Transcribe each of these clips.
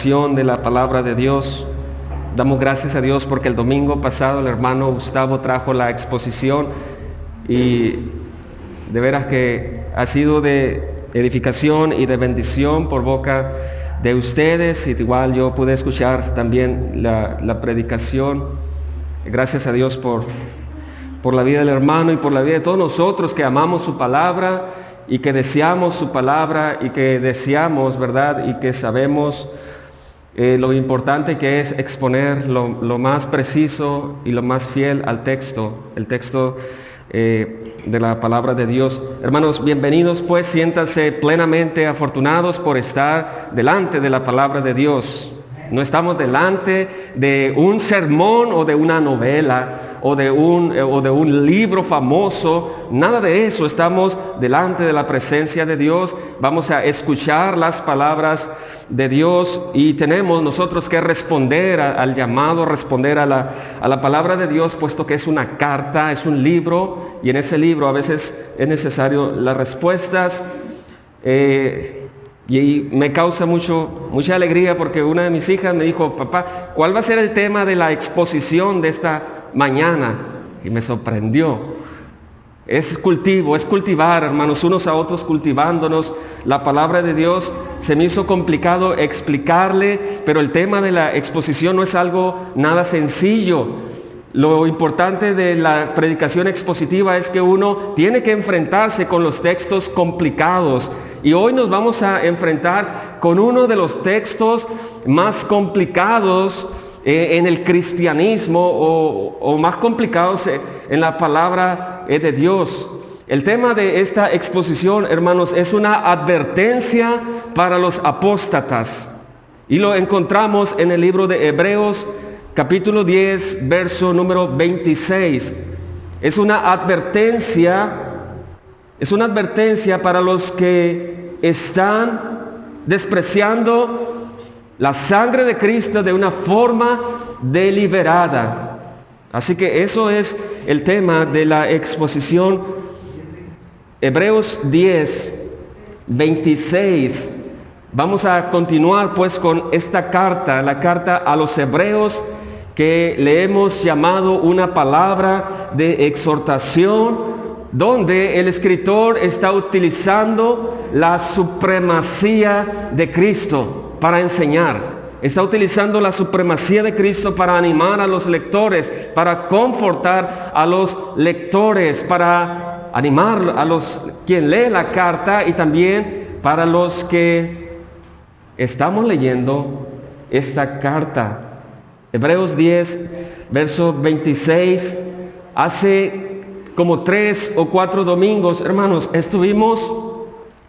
de la palabra de Dios. Damos gracias a Dios porque el domingo pasado el hermano Gustavo trajo la exposición y de veras que ha sido de edificación y de bendición por boca de ustedes, y igual yo pude escuchar también la predicación. Gracias a Dios por la vida del hermano y por la vida de todos nosotros que amamos su palabra y que deseamos su palabra y que deseamos, ¿verdad? Y que sabemos lo importante que es exponer lo más preciso y lo más fiel al texto, el texto de la palabra de Dios. Hermanos, bienvenidos pues, siéntanse plenamente afortunados por estar delante de la palabra de Dios. No estamos delante de un sermón o de una novela o de un libro famoso, nada de eso. Estamos delante de la presencia de Dios, vamos a escuchar las palabras de Dios y tenemos nosotros que responder al llamado, responder a la palabra de Dios, puesto que es una carta, es un libro, y en ese libro a veces es necesario las respuestas. Y me causa mucha alegría porque una de mis hijas me dijo: papá, ¿cuál va a ser el tema de la exposición de esta mañana? Y me sorprendió. Es cultivo, es cultivar, hermanos, unos a otros, cultivándonos la palabra de Dios. Se me hizo complicado explicarle, pero el tema de la exposición no es algo nada sencillo. Lo importante de la predicación expositiva es que uno tiene que enfrentarse con los textos complicados. Y hoy nos vamos a enfrentar con uno de los textos más complicados en el cristianismo o más complicados en la palabra de Dios. El tema de esta exposición, hermanos, es una advertencia para los apóstatas. Y lo encontramos en el libro de Hebreos, capítulo 10, verso número 26. Es una advertencia para los que están despreciando la sangre de Cristo de una forma deliberada. Así que eso es el tema de la exposición. Hebreos 10, 26. Vamos a continuar pues con esta carta, la carta a los hebreos, que le hemos llamado una palabra de exhortación, donde el escritor está utilizando la supremacía de Cristo para enseñar. Está utilizando la supremacía de Cristo para animar a los lectores, para confortar a los lectores, para animar a quien lee la carta y también para los que estamos leyendo esta carta. Hebreos 10, verso 26. Hace como 3 o 4 domingos, hermanos, estuvimos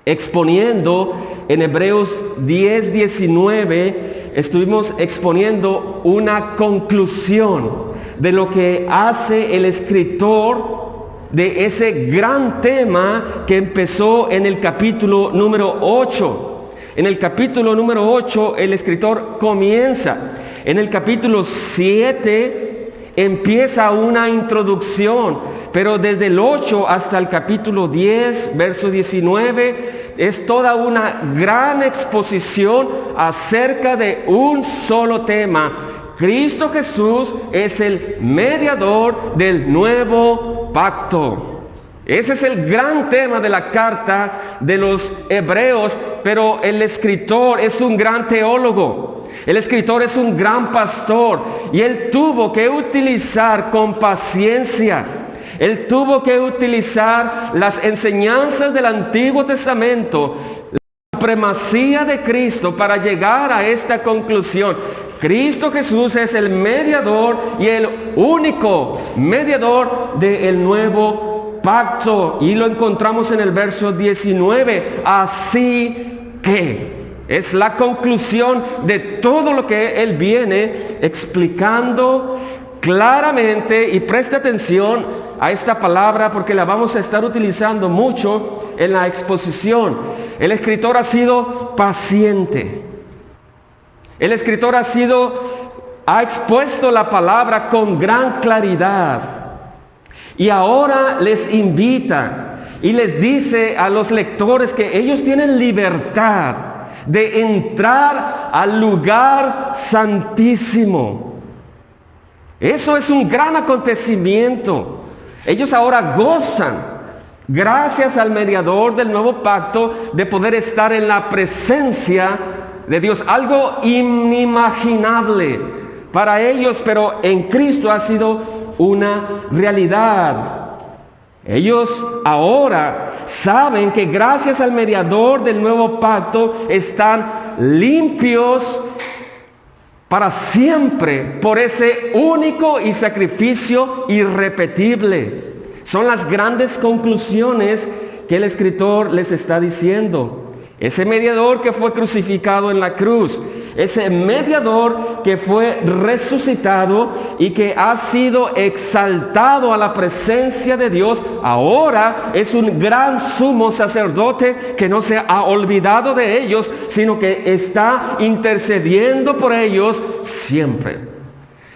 exponiendo en Hebreos 10, 19, estuvimos exponiendo una conclusión de lo que hace el escritor de ese gran tema que empezó en el capítulo número 8. En el capítulo número 8 el escritor comienza. En el capítulo 7 empieza una introducción, pero desde el 8 hasta el capítulo 10, verso 19, es toda una gran exposición acerca de un solo tema. Cristo Jesús es el mediador del nuevo pacto. Ese es el gran tema de la carta de los hebreos, pero el escritor es un gran teólogo. El escritor es un gran pastor y él tuvo que utilizar con paciencia. Él tuvo que utilizar las enseñanzas del Antiguo Testamento, la supremacía de Cristo para llegar a esta conclusión. Cristo Jesús es el mediador y el único mediador del nuevo pacto. Y lo encontramos en el verso 19. Así que es la conclusión de todo lo que él viene explicando claramente, y preste atención a esta palabra porque la vamos a estar utilizando mucho en la exposición. El escritor ha sido paciente. El escritor ha expuesto la palabra con gran claridad. Y ahora les invita y les dice a los lectores que ellos tienen libertad de entrar al lugar santísimo. Eso es un gran acontecimiento. Ellos ahora gozan, gracias al mediador del nuevo pacto, de poder estar en la presencia de Dios. Algo inimaginable para ellos, pero en Cristo ha sido una realidad. Ellos ahora saben que gracias al mediador del nuevo pacto están limpios para siempre por ese único y sacrificio irrepetible. Son las grandes conclusiones que el escritor les está diciendo. Ese mediador que fue crucificado en la cruz, ese mediador que fue resucitado y que ha sido exaltado a la presencia de Dios, ahora es un gran sumo sacerdote que no se ha olvidado de ellos, sino que está intercediendo por ellos siempre.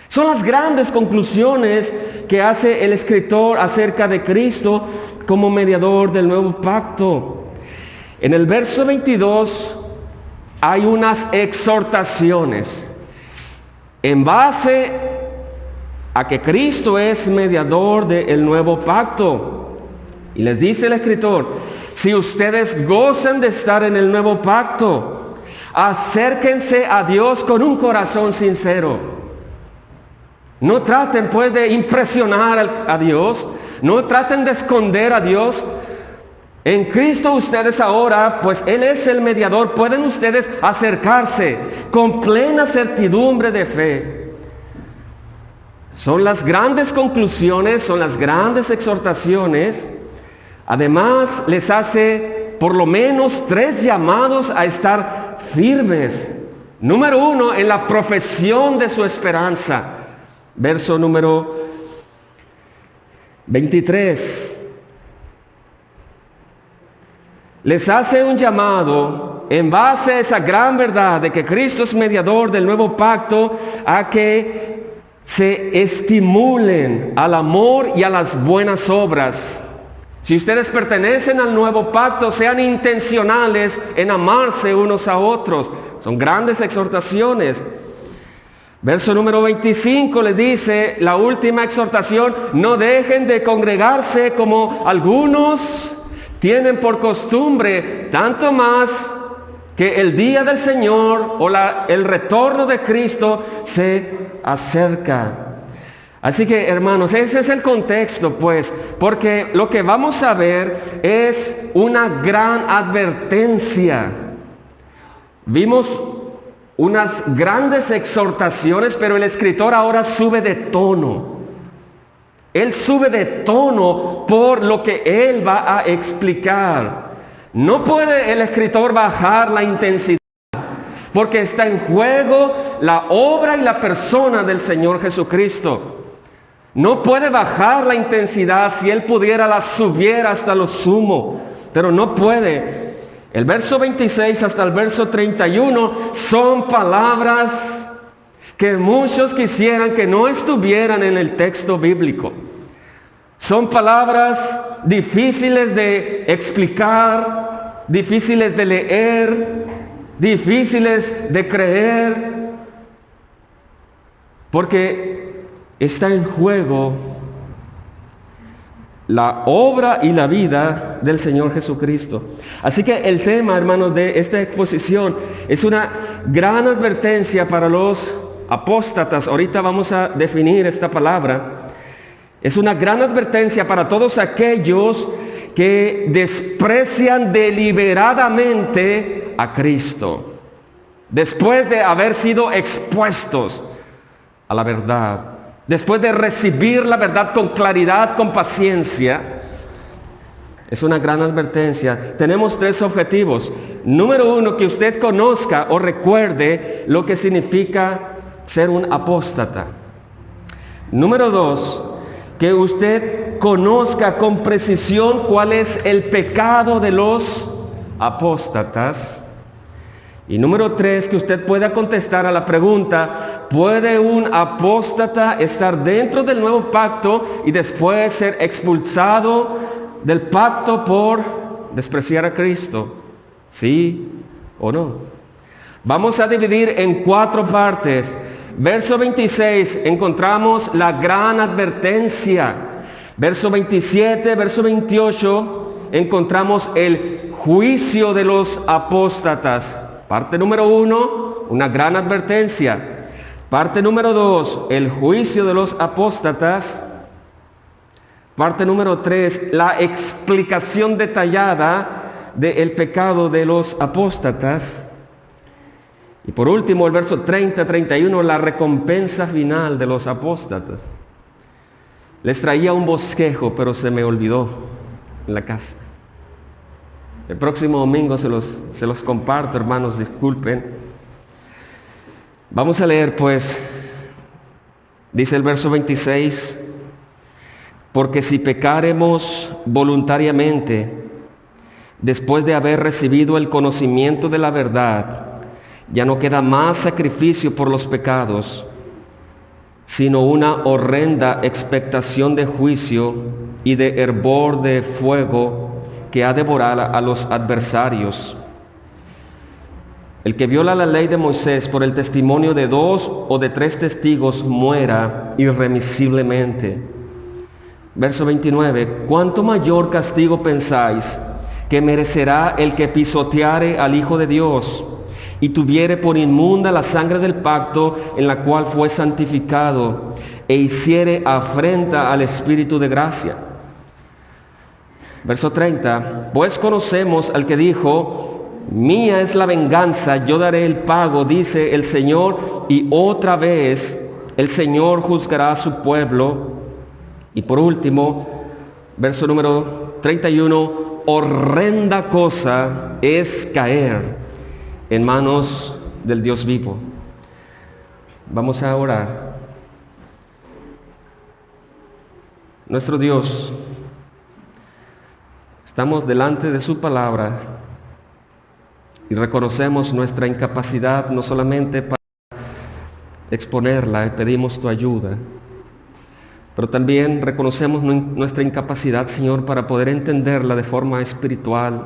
Son las grandes conclusiones que hace el escritor acerca de Cristo como mediador del nuevo pacto. En el verso 22 hay unas exhortaciones en base a que Cristo es mediador del nuevo pacto. Y les dice el escritor, si ustedes gozan de estar en el nuevo pacto, acérquense a Dios con un corazón sincero. No traten pues de impresionar a Dios, no traten de esconder a Dios. En Cristo ustedes ahora, pues Él es el mediador, pueden ustedes acercarse con plena certidumbre de fe. Son las grandes conclusiones, son las grandes exhortaciones. Además, les hace por lo menos 3 llamados a estar firmes. Número 1, en la profesión de su esperanza. Verso número 23. Les hace un llamado en base a esa gran verdad de que Cristo es mediador del nuevo pacto, a que se estimulen al amor y a las buenas obras. Si ustedes pertenecen al nuevo pacto, sean intencionales en amarse unos a otros. Son grandes exhortaciones. Verso número 25 les dice, la última exhortación, no dejen de congregarse como algunos tienen por costumbre, tanto más que el día del Señor o el retorno de Cristo se acerca. Así que, hermanos, ese es el contexto, pues, porque lo que vamos a ver es una gran advertencia. Vimos unas grandes exhortaciones, pero el escritor ahora sube de tono. Él sube de tono por lo que él va a explicar. No puede el escritor bajar la intensidad, porque está en juego la obra y la persona del Señor Jesucristo. No puede bajar la intensidad. Si él pudiera, la subiera hasta lo sumo, pero no puede. El verso 26 hasta el verso 31 son palabras que muchos quisieran que no estuvieran en el texto bíblico. Son palabras difíciles de explicar, difíciles de leer, difíciles de creer, porque está en juego la obra y la vida del Señor Jesucristo. Así que el tema, hermanos, de esta exposición es una gran advertencia para los apóstatas. Ahorita vamos a definir esta palabra. Es una gran advertencia para todos aquellos que desprecian deliberadamente a Cristo, después de haber sido expuestos a la verdad, después de recibir la verdad con claridad, con paciencia. Es una gran advertencia. Tenemos 3 objetivos. Número 1, que usted conozca o recuerde lo que significa ser un apóstata. Número 2, que usted conozca con precisión cuál es el pecado de los apóstatas. Y número 3, que usted pueda contestar a la pregunta, ¿puede un apóstata estar dentro del nuevo pacto y después ser expulsado del pacto por despreciar a Cristo? ¿Sí o no? Vamos a dividir en 4 partes. Verso 26 encontramos la gran advertencia. Verso 27, verso 28 encontramos el juicio de los apóstatas. Parte número 1, una gran advertencia. Parte número 2, el juicio de los apóstatas. Parte número 3, la explicación detallada del pecado de los apóstatas. Y por último, el verso 30-31, la recompensa final de los apóstatas. Les traía un bosquejo, pero se me olvidó en la casa. El próximo domingo se los comparto, hermanos, disculpen. Vamos a leer, pues, dice el verso 26, porque si pecaremos voluntariamente, después de haber recibido el conocimiento de la verdad, ya no queda más sacrificio por los pecados, sino una horrenda expectación de juicio y de hervor de fuego que ha de devorar a los adversarios. El que viola la ley de Moisés por el testimonio de 2 o de 3 testigos muera irremisiblemente. Verso 29, ¿cuánto mayor castigo pensáis que merecerá el que pisoteare al Hijo de Dios y tuviere por inmunda la sangre del pacto en la cual fue santificado e hiciere afrenta al Espíritu de gracia? Verso 30, pues conocemos al que dijo, mía es la venganza, yo daré el pago, dice el Señor, y otra vez el Señor juzgará a su pueblo. Y por último, verso número 31, horrenda cosa es caer en manos del Dios vivo. Vamos a orar. Nuestro Dios, estamos delante de su palabra y reconocemos nuestra incapacidad no solamente para exponerla, y pedimos tu ayuda, pero también reconocemos nuestra incapacidad, Señor, para poder entenderla de forma espiritual,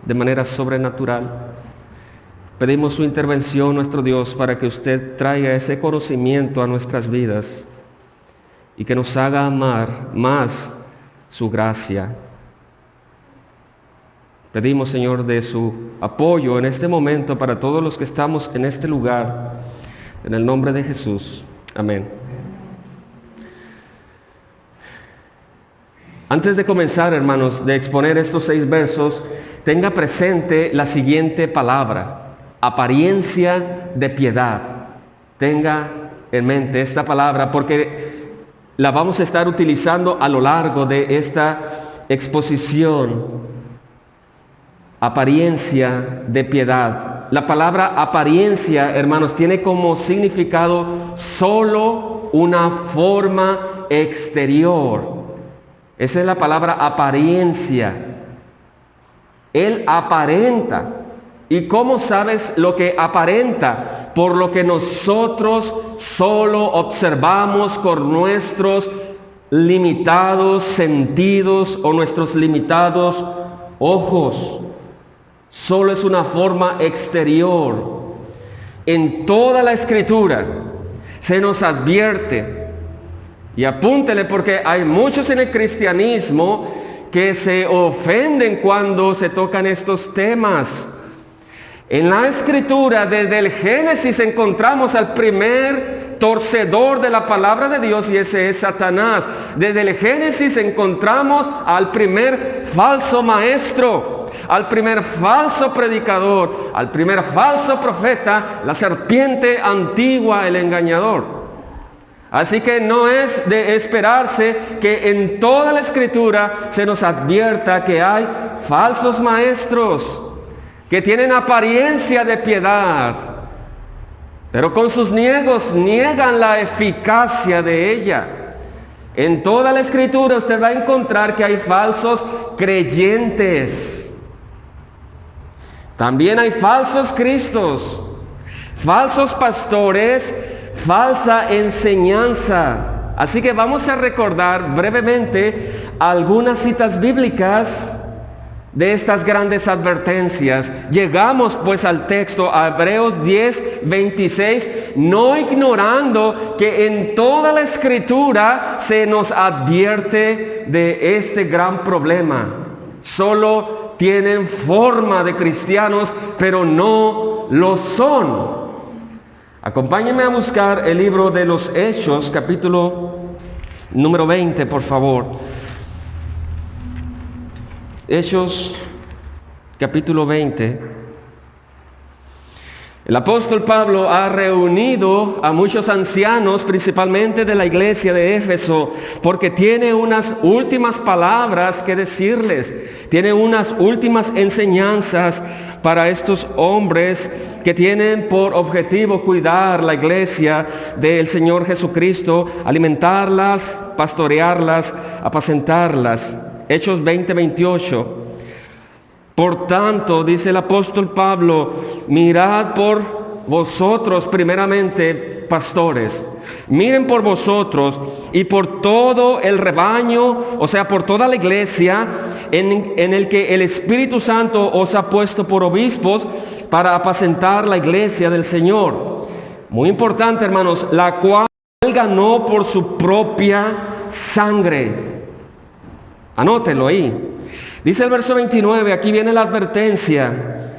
de manera sobrenatural. Pedimos su intervención, nuestro Dios, para que usted traiga ese conocimiento a nuestras vidas y que nos haga amar más su gracia. Pedimos, Señor, de su apoyo en este momento para todos los que estamos en este lugar. En el nombre de Jesús. Amén. Antes de comenzar, hermanos, de exponer estos 6 versos, tenga presente la siguiente palabra. Apariencia de piedad. Tenga en mente esta palabra porque la vamos a estar utilizando a lo largo de esta exposición. Apariencia de piedad. La palabra apariencia, hermanos, tiene como significado solo una forma exterior. Esa es la palabra apariencia. Él aparenta. ¿Y cómo sabes lo que aparenta? Por lo que nosotros solo observamos con nuestros limitados sentidos o nuestros limitados ojos. Solo es una forma exterior. En toda la Escritura se nos advierte, y apúntele porque hay muchos en el cristianismo que se ofenden cuando se tocan estos temas. En la Escritura, desde el Génesis, encontramos al primer torcedor de la palabra de Dios, y ese es Satanás. Desde el Génesis encontramos al primer falso maestro, al primer falso predicador, al primer falso profeta, la serpiente antigua, el engañador. Así que no es de esperarse que en toda la Escritura se nos advierta que hay falsos maestros que tienen apariencia de piedad, pero con sus niegos niegan la eficacia de ella. En toda la Escritura usted va a encontrar que hay falsos creyentes. También hay falsos cristos, falsos pastores, falsa enseñanza. Así que vamos a recordar brevemente algunas citas bíblicas de estas grandes advertencias, llegamos pues al texto, a Hebreos 10, 26, no ignorando que en toda la Escritura se nos advierte de este gran problema. Solo tienen forma de cristianos, pero no lo son. Acompáñenme a buscar el libro de los Hechos, capítulo número 20, por favor. Hechos, capítulo 20. El apóstol Pablo ha reunido a muchos ancianos, principalmente de la iglesia de Éfeso, porque tiene unas últimas palabras que decirles. Tiene unas últimas enseñanzas para estos hombres que tienen por objetivo cuidar la iglesia del Señor Jesucristo, alimentarlas, pastorearlas, apacentarlas. Hechos 20, 28. Por tanto, dice el apóstol Pablo, mirad por vosotros primeramente, pastores. Miren por vosotros y por todo el rebaño, o sea, por toda la iglesia en el que el Espíritu Santo os ha puesto por obispos para apacentar la iglesia del Señor. Muy importante, hermanos, la cual ganó por su propia sangre. Anótelo ahí. Dice el verso 29, aquí viene la advertencia.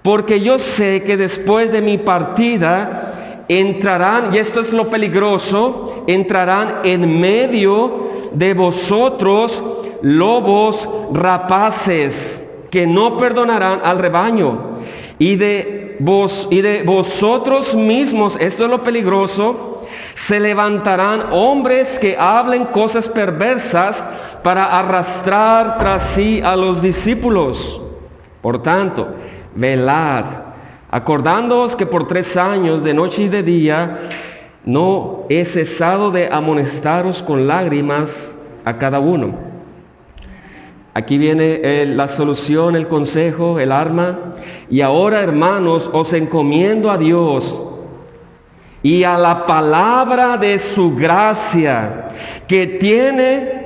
Porque yo sé que después de mi partida entrarán, y esto es lo peligroso, entrarán en medio de vosotros lobos rapaces que no perdonarán al rebaño. Y de vosotros mismos, esto es lo peligroso, se levantarán hombres que hablen cosas perversas para arrastrar tras sí a los discípulos. Por tanto, velad, acordándoos que por 3 años, de noche y de día, no he cesado de amonestaros con lágrimas a cada uno. Aquí viene la solución, el consejo, el arma. Y ahora, hermanos, os encomiendo a Dios y a la palabra de su gracia, que tiene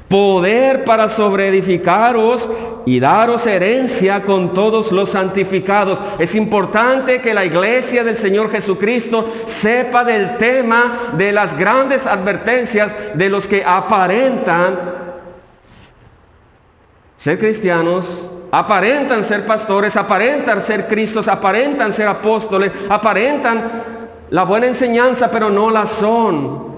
poder para sobreedificaros y daros herencia con todos los santificados. Es importante que la iglesia del Señor Jesucristo sepa del tema de las grandes advertencias de los que aparentan ser cristianos, aparentan ser pastores, aparentan ser Cristos, aparentan ser apóstoles, aparentan la buena enseñanza, pero no la son.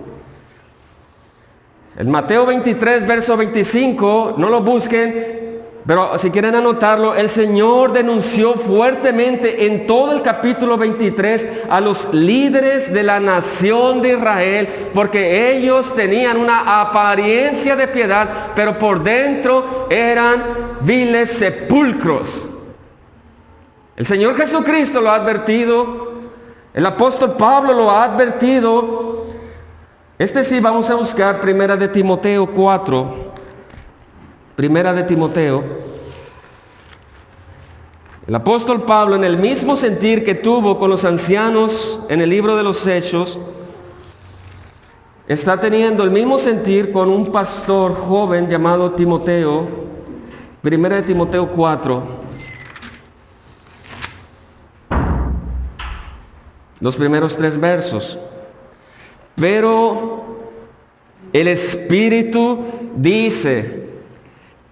En Mateo 23, verso 25, no lo busquen, pero si quieren anotarlo, el Señor denunció fuertemente en todo el capítulo 23 a los líderes de la nación de Israel, porque ellos tenían una apariencia de piedad, pero por dentro eran viles sepulcros. El Señor Jesucristo lo ha advertido, el apóstol Pablo lo ha advertido. Sí, vamos a buscar Primera de Timoteo 4. Primera de Timoteo. El apóstol Pablo, en el mismo sentir que tuvo con los ancianos en el libro de los Hechos, está teniendo el mismo sentir con un pastor joven llamado Timoteo. Primera de Timoteo 4. Los primeros 3 versos. Pero el Espíritu dice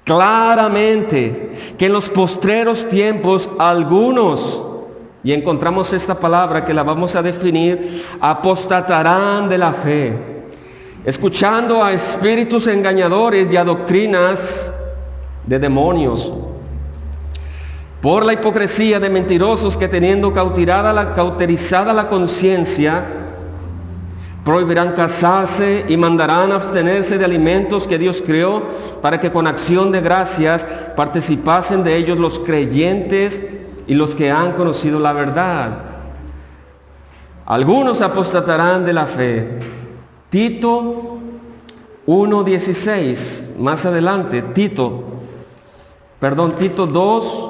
claramente que en los postreros tiempos algunos, y encontramos esta palabra que la vamos a definir, apostatarán de la fe, escuchando a espíritus engañadores y a doctrinas de demonios, por la hipocresía de mentirosos que, teniendo cauterizada la conciencia, prohibirán casarse y mandarán abstenerse de alimentos que Dios creó, para que con acción de gracias participasen de ellos los creyentes y los que han conocido la verdad. Algunos apostatarán de la fe. Tito 1:16, más adelante, Tito 2.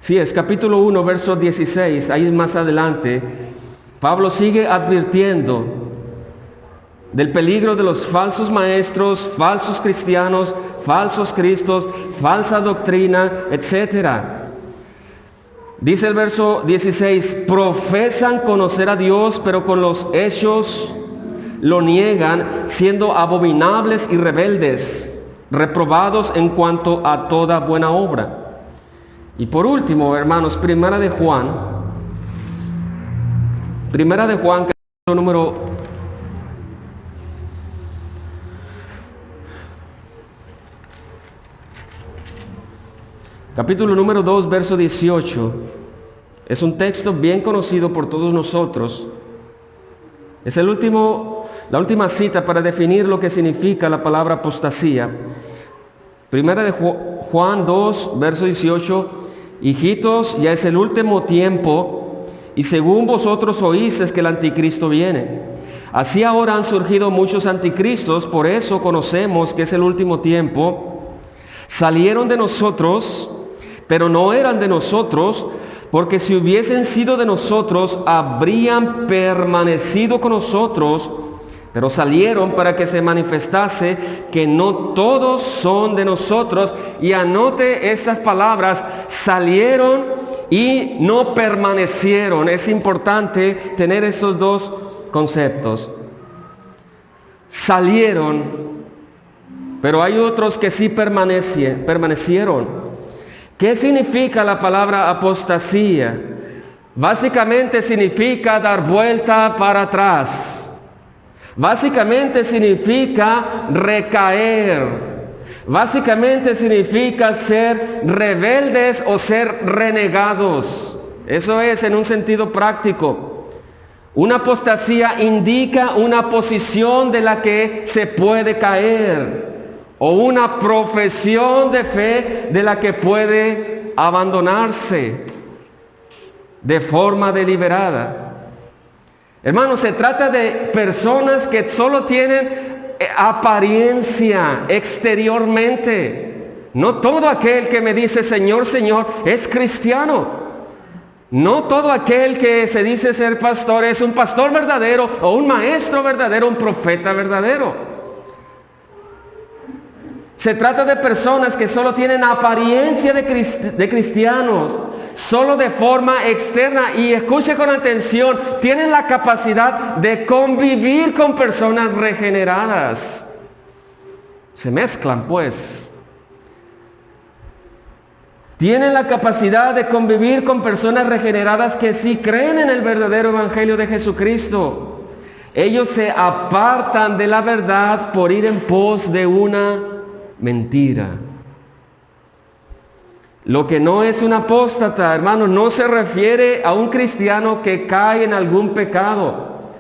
Sí, es capítulo 1, verso 16, ahí más adelante, Pablo sigue advirtiendo del peligro de los falsos maestros, falsos cristianos, falsos cristos, falsa doctrina, etc. Dice el verso 16, profesan conocer a Dios, pero con los hechos lo niegan, siendo abominables y rebeldes, reprobados en cuanto a toda buena obra. Y por último, hermanos, Primera de Juan, capítulo número 2, verso 18, es un texto bien conocido por todos nosotros. Es la última cita para definir lo que significa la palabra apostasía. Primera de Juan 2, verso 18, hijitos, ya es el último tiempo, y según vosotros oísteis que el anticristo viene. Así ahora han surgido muchos anticristos, por eso conocemos que es el último tiempo. Salieron de nosotros, pero no eran de nosotros, porque si hubiesen sido de nosotros, habrían permanecido con nosotros, pero salieron para que se manifestase que no todos son de nosotros. Y anote estas palabras, salieron y no permanecieron. Es importante tener esos dos conceptos. Salieron, pero hay otros que sí permanecieron. ¿Qué significa la palabra apostasía? Básicamente significa dar vuelta para atrás. Básicamente significa recaer. Básicamente significa ser rebeldes o ser renegados. Eso es en un sentido práctico. Una apostasía indica una posición de la que se puede caer, o una profesión de fe de la que puede abandonarse de forma deliberada. Hermanos, se trata de personas que solo tienen apariencia exteriormente. No todo aquel que me dice Señor, Señor es cristiano. No todo aquel que se dice ser pastor es un pastor verdadero o un maestro verdadero, un profeta verdadero. Se trata de personas que solo tienen apariencia de cristianos, solo de forma externa, y escuche con atención, tienen la capacidad de convivir con personas regeneradas. Se mezclan pues. Tienen la capacidad de convivir con personas regeneradas que sí creen en el verdadero evangelio de Jesucristo. Ellos se apartan de la verdad por ir en pos de una mentira. Lo que no es un apóstata, hermano, no se refiere a un cristiano que cae en algún pecado,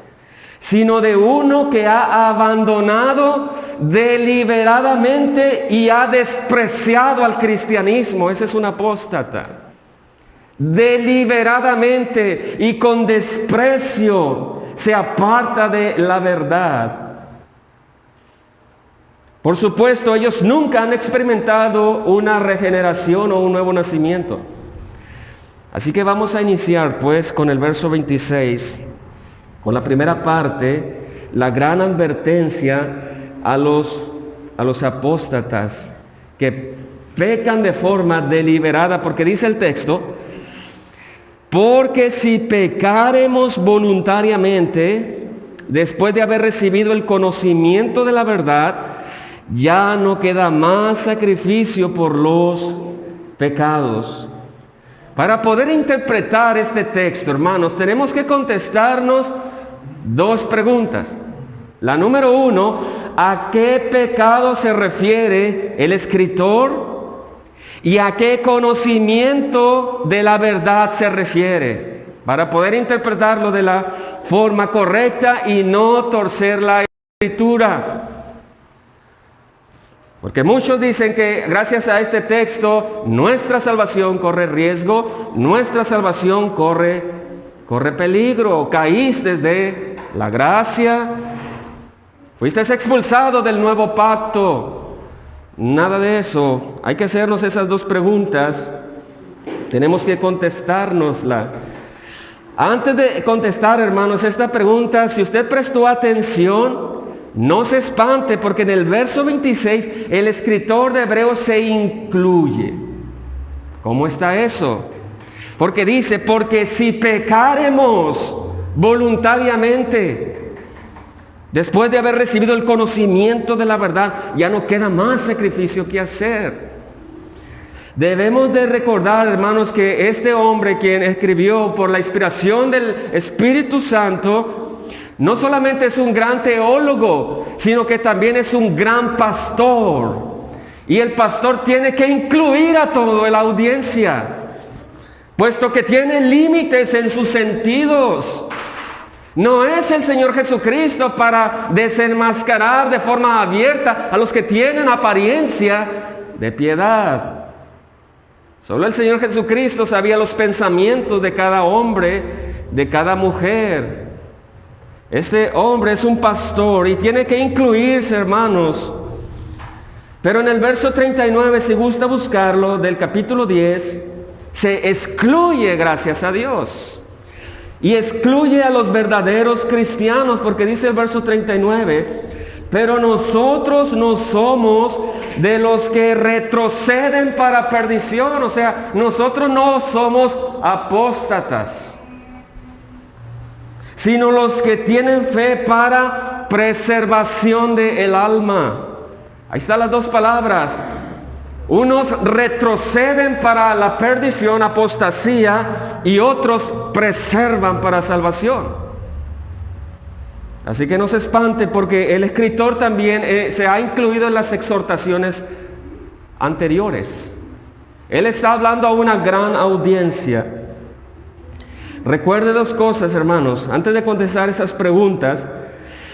sino de uno que ha abandonado deliberadamente y ha despreciado al cristianismo. Ese es un apóstata. Deliberadamente y con desprecio se aparta de la verdad. Por supuesto, ellos nunca han experimentado una regeneración o un nuevo nacimiento. Así que vamos a iniciar pues con el verso 26, con la primera parte, la gran advertencia a los apóstatas que pecan de forma deliberada, porque dice el texto, porque si pecaremos voluntariamente, después de haber recibido el conocimiento de la verdad, ya no queda más sacrificio por los pecados. Para poder interpretar este texto, hermanos, tenemos que contestarnos dos preguntas. La número uno, ¿a qué pecado se refiere el escritor? ¿Y a qué conocimiento de la verdad se refiere? Para poder interpretarlo de la forma correcta y no torcer la escritura. Porque muchos dicen que gracias a este texto nuestra salvación corre riesgo, nuestra salvación corre peligro. Caíste desde la gracia, fuiste expulsado del nuevo pacto. Nada de eso. Hay que hacernos esas dos preguntas. Tenemos que contestárnosla. Antes de contestar, hermanos, esta pregunta, si usted prestó atención, no se espante porque en el verso 26 el escritor de Hebreos se incluye. ¿Cómo está eso? Porque dice, porque si pecaremos voluntariamente, después de haber recibido el conocimiento de la verdad, ya no queda más sacrificio que hacer. Debemos de recordar, hermanos, que este hombre quien escribió por la inspiración del Espíritu Santo, no solamente es un gran teólogo, sino que también es un gran pastor. Y el pastor tiene que incluir a toda la audiencia, puesto que tiene límites en sus sentidos. No es el Señor Jesucristo para desenmascarar de forma abierta a los que tienen apariencia de piedad. Solo el Señor Jesucristo sabía los pensamientos de cada hombre, de cada mujer. Este hombre es un pastor y tiene que incluirse, hermanos. Pero en el verso 39, si gusta buscarlo, del capítulo 10, se excluye, gracias a Dios. Y excluye a los verdaderos cristianos, porque dice el verso 39, pero nosotros no somos de los que retroceden para perdición. O sea, nosotros no somos apóstatas, sino los que tienen fe para preservación del alma. Ahí están las dos palabras. Unos retroceden para la perdición, apostasía, y otros preservan para salvación. Así que no se espante porque el escritor también se ha incluido en las exhortaciones anteriores. Él está hablando a una gran audiencia. Recuerde dos cosas, hermanos, antes de contestar esas preguntas.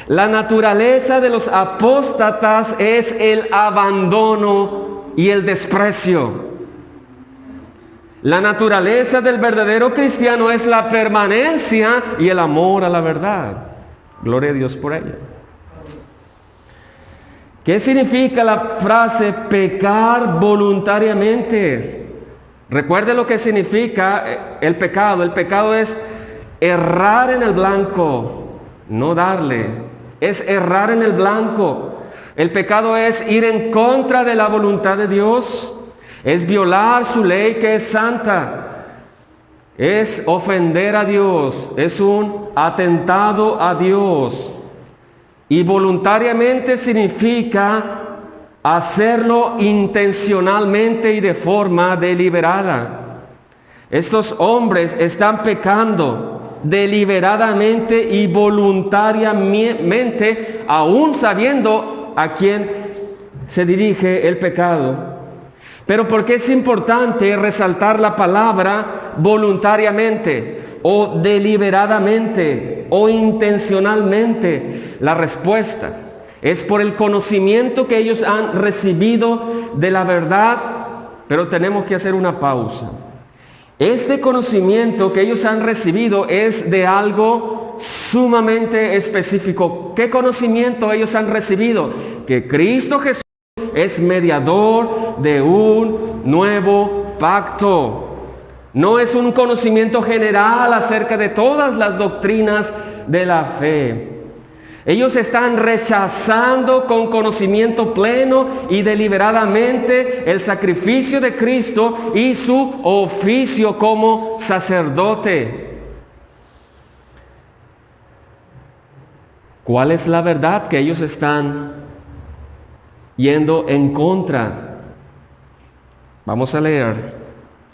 La naturaleza de los apóstatas es el abandono y el desprecio. La naturaleza del verdadero cristiano es la permanencia y el amor a la verdad. Gloria a Dios por ello. ¿Qué significa la frase pecar voluntariamente? Recuerde lo que significa el pecado. El pecado es errar en el blanco, no darle. Es errar en el blanco. El pecado es ir en contra de la voluntad de Dios. Es violar su ley que es santa. Es ofender a Dios. Es un atentado a Dios. Y voluntariamente significa hacerlo intencionalmente y de forma deliberada. Estos hombres están pecando deliberadamente y voluntariamente, aún sabiendo a quién se dirige el pecado. Pero ¿por qué es importante resaltar la palabra voluntariamente o deliberadamente o intencionalmente? La respuesta es por el conocimiento que ellos han recibido de la verdad, pero tenemos que hacer una pausa. Este conocimiento que ellos han recibido es de algo sumamente específico. ¿Qué conocimiento ellos han recibido? Que Cristo Jesús es mediador de un nuevo pacto. No es un conocimiento general acerca de todas las doctrinas de la fe. Ellos están rechazando con conocimiento pleno y deliberadamente el sacrificio de Cristo y su oficio como sacerdote. ¿Cuál es la verdad que ellos están yendo en contra? Vamos a leer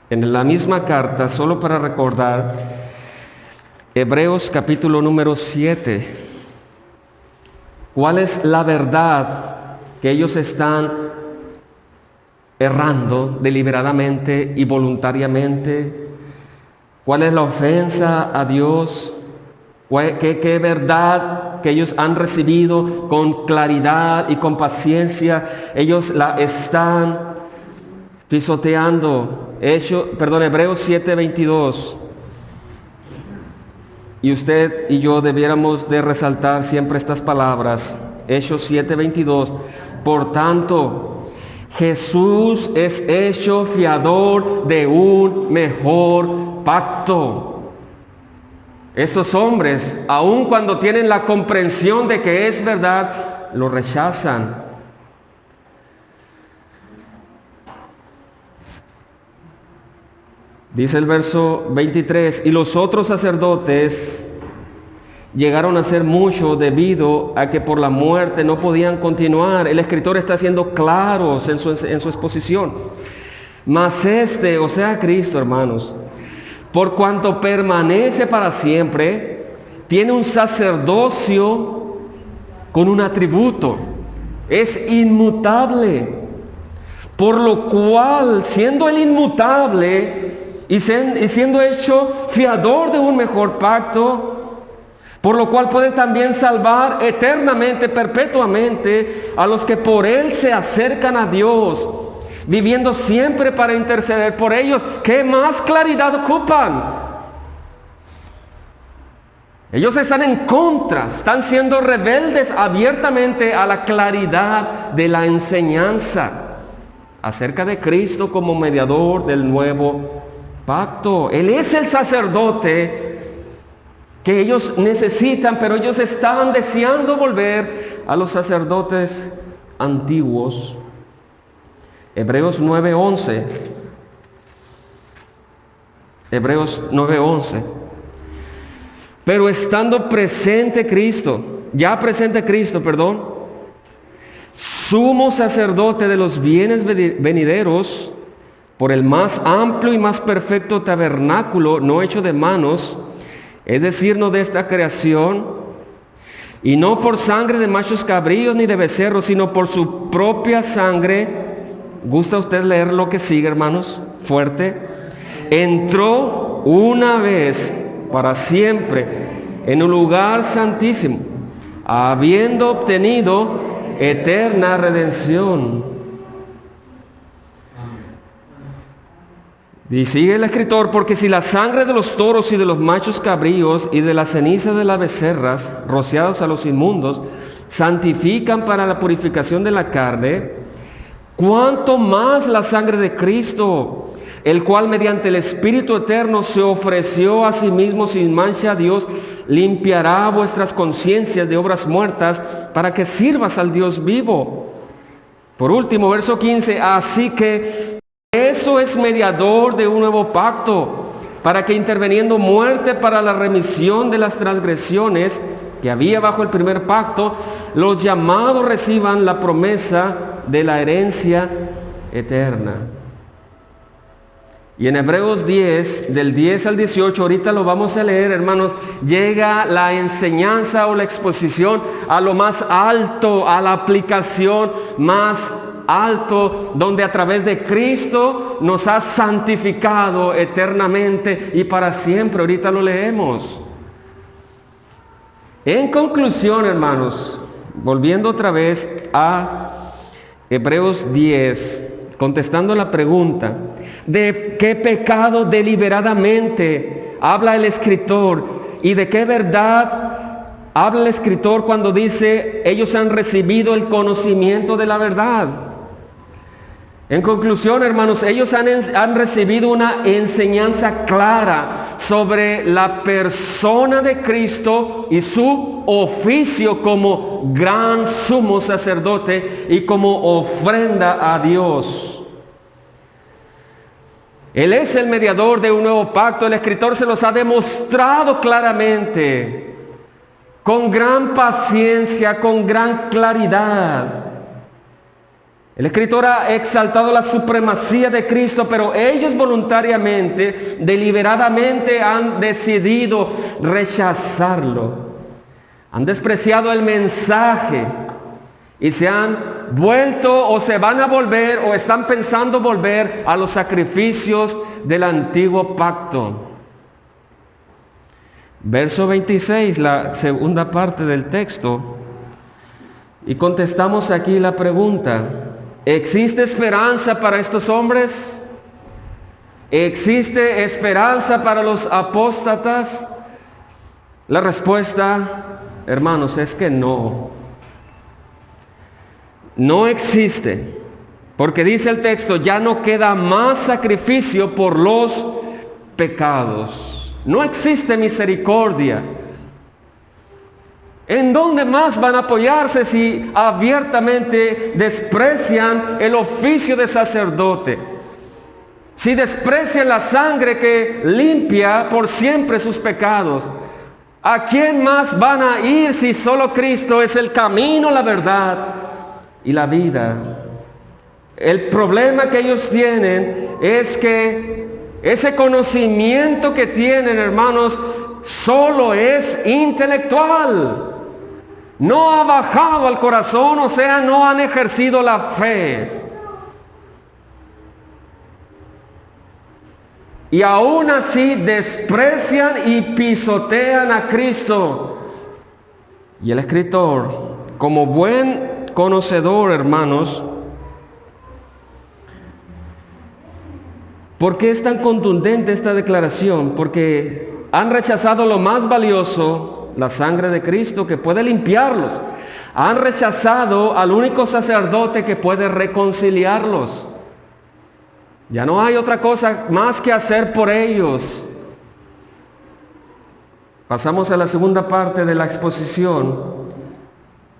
en la misma carta, solo para recordar, Hebreos capítulo número 7. ¿Cuál es la verdad que ellos están errando deliberadamente y voluntariamente? ¿Cuál es la ofensa a Dios? ¿Qué verdad que ellos han recibido con claridad y con paciencia? Ellos la están pisoteando. Hebreos 7:22. Y usted y yo debiéramos de resaltar siempre estas palabras. Hechos 7:22. Por tanto, Jesús es hecho fiador de un mejor pacto. Esos hombres, aun cuando tienen la comprensión de que es verdad, lo rechazan. Dice el verso 23, y los otros sacerdotes llegaron a ser mucho debido a que por la muerte no podían continuar. El escritor está siendo claros en su exposición. Mas este, o sea Cristo, hermanos, por cuanto permanece para siempre, tiene un sacerdocio con un atributo. Es inmutable. Por lo cual, siendo él inmutable y siendo hecho fiador de un mejor pacto, por lo cual puede también salvar eternamente, perpetuamente, a los que por él se acercan a Dios, viviendo siempre para interceder por ellos. ¿Qué más claridad ocupan? Ellos están en contra, están siendo rebeldes abiertamente a la claridad de la enseñanza acerca de Cristo como mediador del nuevo pacto. Él es el sacerdote que ellos necesitan, pero ellos estaban deseando volver a los sacerdotes antiguos. Hebreos 9:11. Hebreos 9:11. Pero estando presente Cristo, sumo sacerdote de los bienes venideros, por el más amplio y más perfecto tabernáculo, no hecho de manos, es decir, no de esta creación, y no por sangre de machos cabríos ni de becerros, sino por su propia sangre. ¿Gusta usted leer lo que sigue, hermanos? Fuerte. Entró una vez para siempre en un lugar santísimo, habiendo obtenido eterna redención. Y sigue el escritor, porque si la sangre de los toros y de los machos cabríos y de la ceniza de las becerras, rociados a los inmundos, santifican para la purificación de la carne, cuánto más la sangre de Cristo, el cual mediante el Espíritu eterno se ofreció a sí mismo sin mancha a Dios, limpiará vuestras conciencias de obras muertas para que sirvas al Dios vivo. Por último, verso 15, así que eso es mediador de un nuevo pacto, para que interviniendo muerte para la remisión de las transgresiones que había bajo el primer pacto, los llamados reciban la promesa de la herencia eterna. Y en Hebreos 10, del 10 al 18, ahorita lo vamos a leer, hermanos, llega la enseñanza o la exposición a lo más alto, a la aplicación más alto, donde a través de Cristo nos ha santificado eternamente y para siempre. Ahorita lo leemos. En conclusión, hermanos, volviendo otra vez a Hebreos 10, contestando la pregunta, ¿de qué pecado deliberadamente habla el escritor? ¿Y de qué verdad habla el escritor cuando dice, ellos han recibido el conocimiento de la verdad? En conclusión, hermanos, ellos han recibido una enseñanza clara sobre la persona de Cristo y su oficio como gran sumo sacerdote y como ofrenda a Dios. Él es el mediador de un nuevo pacto. El escritor se los ha demostrado claramente, con gran paciencia, con gran claridad. El escritor ha exaltado la supremacía de Cristo, pero ellos voluntariamente, deliberadamente han decidido rechazarlo. Han despreciado el mensaje y se han vuelto o se van a volver o están pensando volver a los sacrificios del antiguo pacto. Verso 26, la segunda parte del texto. Y contestamos aquí la pregunta: ¿existe esperanza para estos hombres? ¿Existe esperanza para los apóstatas? La respuesta, hermanos, es que no. No existe. Porque dice el texto, ya no queda más sacrificio por los pecados. No existe misericordia. ¿En dónde más van a apoyarse si abiertamente desprecian el oficio de sacerdote? Si desprecian la sangre que limpia por siempre sus pecados, ¿a quién más van a ir si solo Cristo es el camino, la verdad y la vida? El problema que ellos tienen es que ese conocimiento que tienen, hermanos, solo es intelectual. No ha bajado al corazón, o sea, no han ejercido la fe. Y aún así desprecian y pisotean a Cristo. Y el escritor, como buen conocedor, hermanos, ¿por qué es tan contundente esta declaración? Porque han rechazado lo más valioso, la sangre de Cristo, que puede limpiarlos. Han rechazado al único sacerdote que puede reconciliarlos. Ya no hay otra cosa más que hacer por ellos. Pasamos a la segunda parte de la exposición.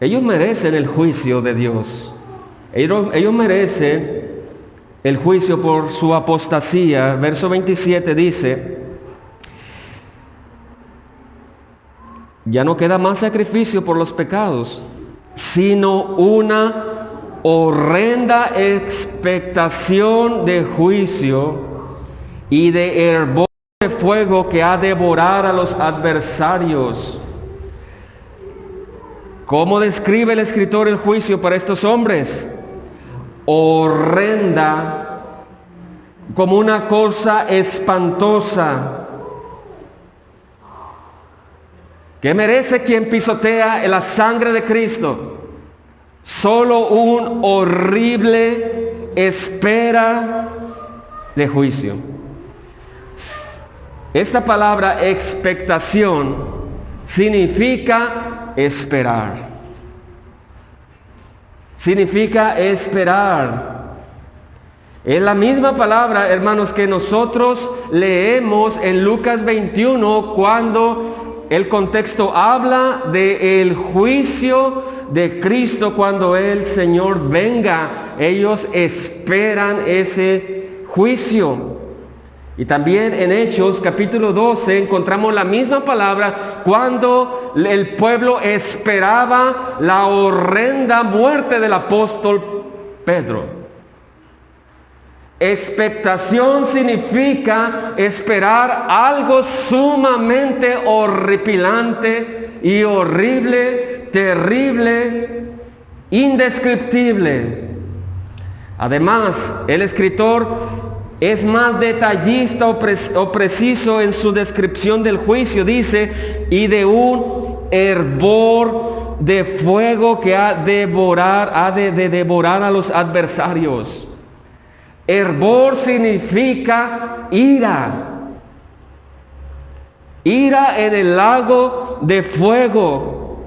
Ellos merecen el juicio de Dios. Ellos merecen el juicio por su apostasía. Verso 27 dice: ya no queda más sacrificio por los pecados, sino una horrenda expectación de juicio y de hervor de fuego que ha de devorar a los adversarios. ¿Cómo describe el escritor el juicio para estos hombres? Horrenda, como una cosa espantosa. ¿Qué merece quien pisotea la sangre de Cristo? Solo un horrible espera de juicio. Esta palabra expectación significa esperar. Significa esperar. Es la misma palabra, hermanos, que nosotros leemos en Lucas 21 cuando el contexto habla del juicio de Cristo cuando el Señor venga. Ellos esperan ese juicio. Y también en Hechos capítulo 12 encontramos la misma palabra cuando el pueblo esperaba la horrenda muerte del apóstol Pedro. Expectación significa esperar algo sumamente horripilante y horrible, terrible, indescriptible. Además, el escritor es más detallista o preciso en su descripción del juicio. Dice, y de un hervor de fuego que ha de devorar a los adversarios. Hervor significa ira. Ira en el lago de fuego.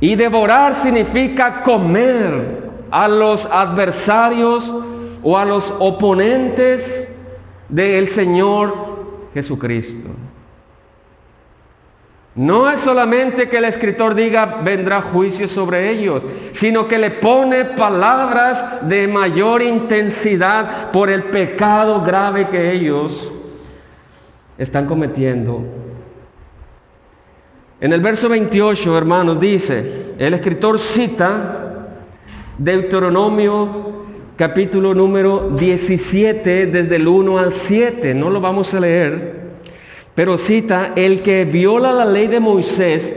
Y devorar significa comer a los adversarios o a los oponentes del Señor Jesucristo. No es solamente que el escritor diga vendrá juicio sobre ellos, sino que le pone palabras de mayor intensidad por el pecado grave que ellos están cometiendo. En el verso 28, hermanos, dice, el escritor cita Deuteronomio capítulo número 17 desde el 1 al 7. No lo vamos a leer, pero cita: el que viola la ley de Moisés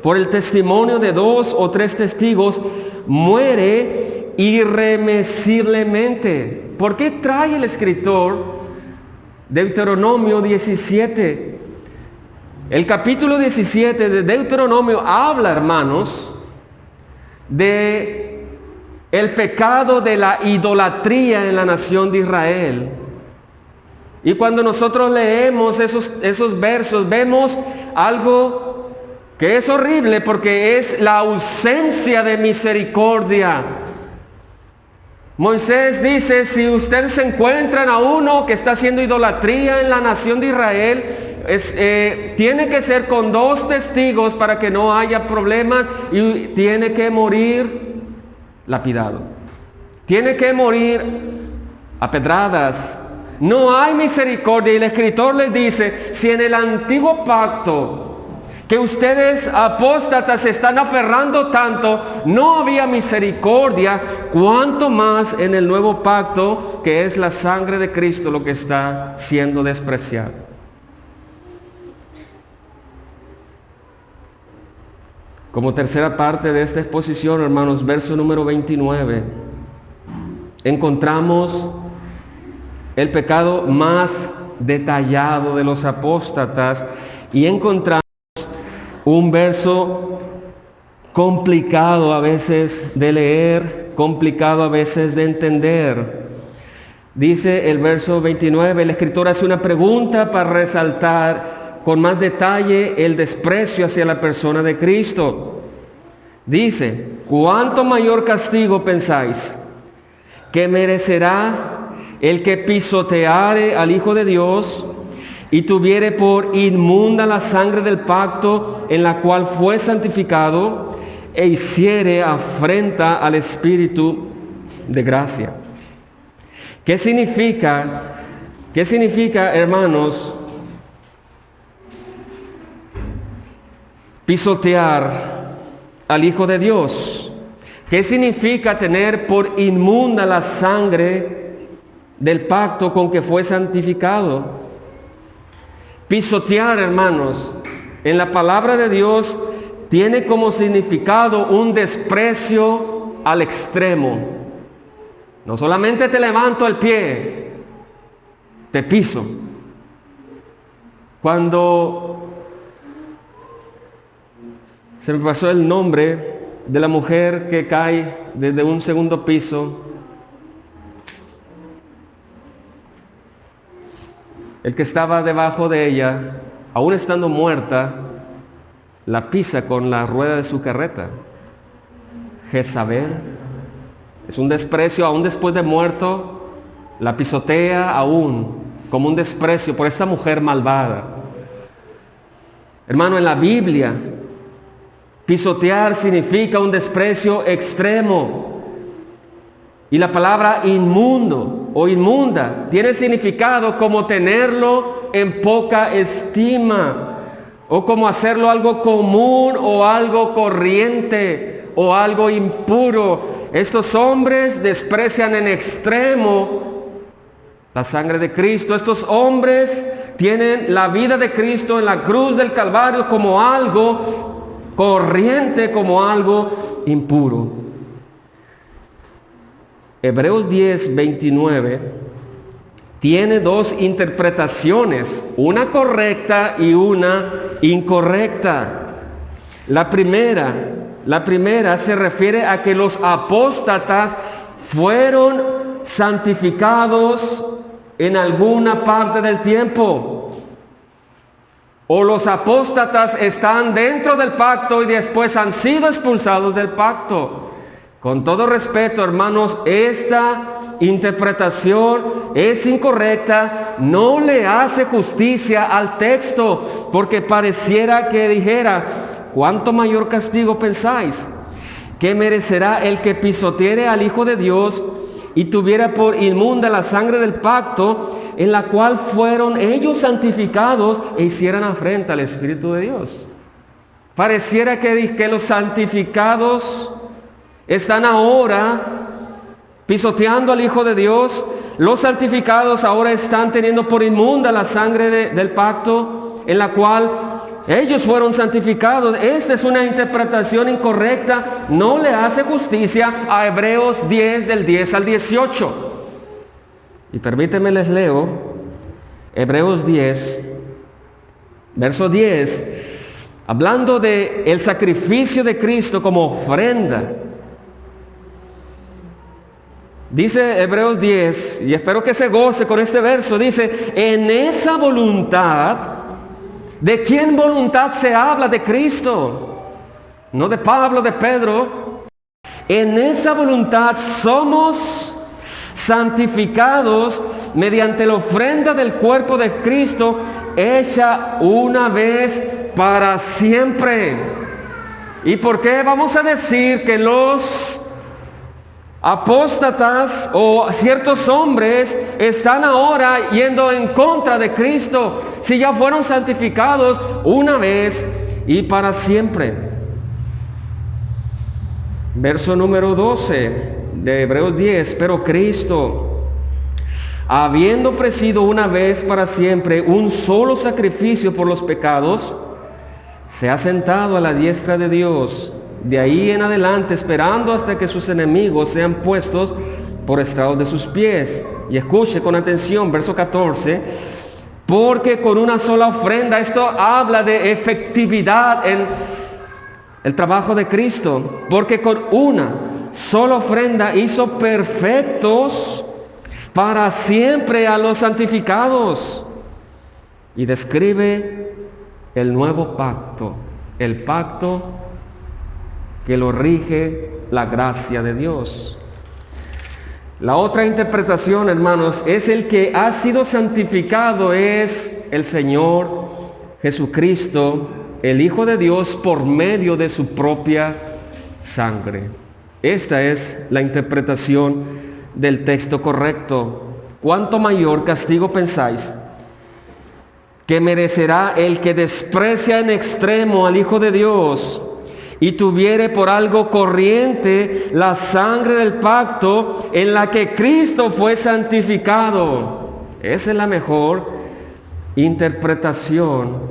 por el testimonio de 2 o 3 testigos muere irremisiblemente. ¿Por qué trae el escritor Deuteronomio 17? El capítulo 17 de Deuteronomio habla, hermanos, de el pecado de la idolatría en la nación de Israel. Y cuando nosotros leemos esos versos, vemos algo que es horrible porque es la ausencia de misericordia. Moisés dice, si ustedes se encuentran a uno que está haciendo idolatría en la nación de Israel, tiene que ser con 2 testigos para que no haya problemas, y tiene que morir lapidado. Tiene que morir a pedradas. No hay misericordia. Y el escritor les dice, si en el antiguo pacto que ustedes apóstatas se están aferrando tanto, no había misericordia, cuánto más en el nuevo pacto, que es la sangre de Cristo lo que está siendo despreciado. Como tercera parte de esta exposición, hermanos, verso número 29, encontramos el pecado más detallado de los apóstatas, y encontramos un verso complicado a veces de leer, complicado a veces de entender. Dice el verso 29, el escritor hace una pregunta para resaltar con más detalle el desprecio hacia la persona de Cristo. Dice, ¿cuánto mayor castigo pensáis que merecerá el que pisoteare al Hijo de Dios y tuviere por inmunda la sangre del pacto en la cual fue santificado, e hiciere afrenta al Espíritu de gracia? ¿Qué significa, hermanos, pisotear al Hijo de Dios? ¿Qué significa tener por inmunda la sangre del pacto con que fue santificado? Pisotear, hermanos, en la palabra de Dios tiene como significado un desprecio al extremo. No solamente te levanto el pie, te piso. Cuando se me pasó el nombre de la mujer que cae desde un segundo piso, el que estaba debajo de ella, aún estando muerta, la pisa con la rueda de su carreta. Jezabel. Es un desprecio, aún después de muerto, la pisotea aún, como un desprecio por esta mujer malvada. Hermano, en la Biblia, pisotear significa un desprecio extremo. Y la palabra inmundo o inmunda tiene significado como tenerlo en poca estima, o como hacerlo algo común o algo corriente o algo impuro. Estos hombres desprecian en extremo la sangre de Cristo. Estos hombres tienen la vida de Cristo en la cruz del Calvario como algo corriente, como algo impuro. Hebreos 10, 29 tiene 2 interpretaciones, una correcta y una incorrecta. La primera se refiere a que los apóstatas fueron santificados en alguna parte del tiempo, o los apóstatas están dentro del pacto y después han sido expulsados del pacto. Con todo respeto, hermanos, esta interpretación es incorrecta, no le hace justicia al texto, porque pareciera que dijera, ¿cuánto mayor castigo pensáis que merecerá el que pisoteare al Hijo de Dios y tuviera por inmunda la sangre del pacto en la cual fueron ellos santificados e hicieran afrenta al Espíritu de Dios? Pareciera que los santificados están ahora pisoteando al Hijo de Dios. Los santificados ahora están teniendo por inmunda la sangre del pacto en la cual ellos fueron santificados. Esta es una interpretación incorrecta, no le hace justicia a Hebreos 10 del 10 al 18. Y permíteme les leo Hebreos 10, verso 10, hablando de el sacrificio de Cristo como ofrenda. Dice Hebreos 10, y espero que se goce con este verso, dice, en esa voluntad, ¿de quién voluntad se habla? De Cristo, no de Pablo, de Pedro. En esa voluntad somos santificados mediante la ofrenda del cuerpo de Cristo, hecha una vez para siempre. ¿Y por qué vamos a decir que los apóstatas o ciertos hombres están ahora yendo en contra de Cristo si ya fueron santificados una vez y para siempre? Verso número 12 de Hebreos 10. Pero Cristo, habiendo ofrecido una vez para siempre un solo sacrificio por los pecados, se ha sentado a la diestra de Dios, de ahí en adelante esperando hasta que sus enemigos sean puestos por estrado de sus pies. Y escuche con atención, verso 14, porque con una sola ofrenda, esto habla de efectividad en el trabajo de Cristo, porque con una sola ofrenda hizo perfectos para siempre a los santificados. Y describe el nuevo pacto, el pacto que lo rige la gracia de Dios. La otra interpretación, hermanos, es el que ha sido santificado es el Señor Jesucristo, el Hijo de Dios, por medio de su propia sangre. Esta es la interpretación del texto correcto. ¿Cuánto mayor castigo pensáis que merecerá el que desprecia en extremo al Hijo de Dios y tuviere por algo corriente la sangre del pacto en la que Cristo fue santificado? Esa es la mejor interpretación.